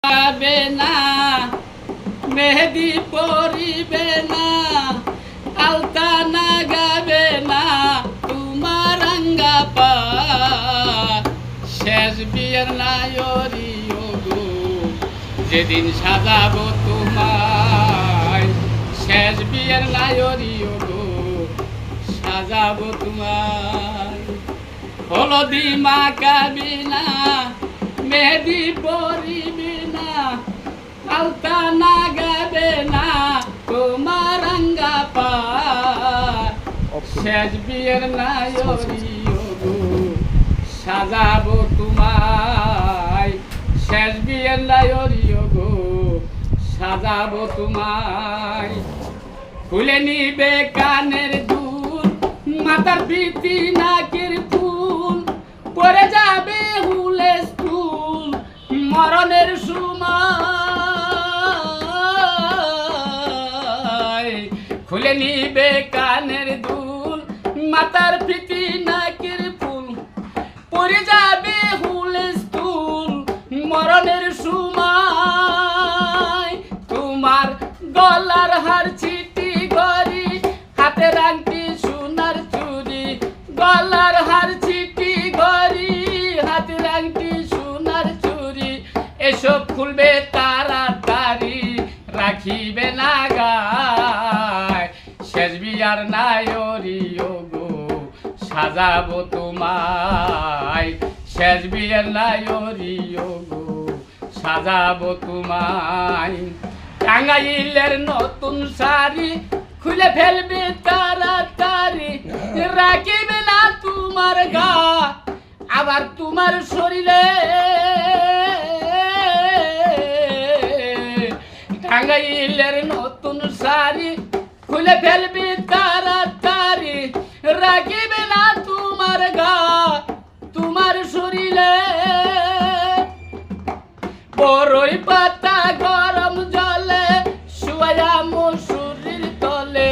গাবে না মেহেদি পরিবে না আলতা না গাবে না তোমার রাঙ্গা পা শেষ বিয়ের নায়রি গো যেদিন সাজাবো তোমায় শেষ বিয়ের নায়রি গো সাজাবো তোমায় হলদি মাখাবি না মেহেদি পরিবি না আলতা না গাবে না তোমার রাঙ্গা পা শেষ বিয়ের নায়রি গো সাজাবো তোমায় শেষ বিয়ের নায়রি গো সাজাবো তোমায় খুলে নিবে কানের দুল মাথার পিতি নাকের ফুল পরে যাবে হুলে স্কুল মরণের সময় খুলে নিবে কানের দুল মাথার পিতি নাকের ফুল পরে যাবে হুলে স্কুল মরণের সময় তোমার গলার হার চিটি গরি হাতের আংটি সোনার চুরি গলার হার চিটি গরি হাতের আংটি সোনার চুরি এসব খুলবে তাড়াতাড়ি রাখিবে না গায় শেষ বিয়ার নায়রি গো সাজাবো তোমায় শেষ বিয়ের নায়রি গো সাজাবো তোমায় টাঙ্গাইলের নতুন শাড়ি খুলে ফেলবে তাড়াতাড়ি রাখিবে না তোমার গা আবার তোমার শরীরে টাঙ্গাইলের নতুন শাড়ি খুলে ফেলবে তাড়াতাড়ি রাখিবে না তোমার গা তোমার শরীরে বড়ই পাতা গরম জলে শুয়া মশুরির তলে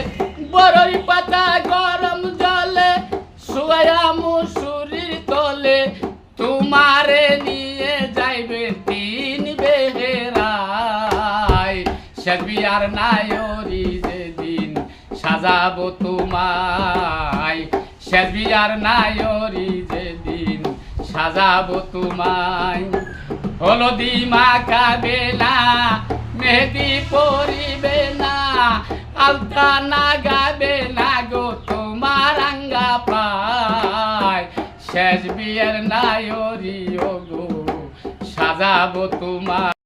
বড়ই পাতা গরম জলে শুয়া মশুরির তলে তোমারে নিয়ে যাইবে তিন বেহেরায় শেষ বিয়ার নায়রি যেদিন সাজাবো তোমায় শেষ বিয়ার নায়রি যেদিন সাজাবো তোমায় হলদি মাখাবে না মেহেদি পরিবে না আলতা না গাবে না গো তোমার রাঙ্গা পায় শেষ বিয়ের নায়রি গো সাজাবো তোমার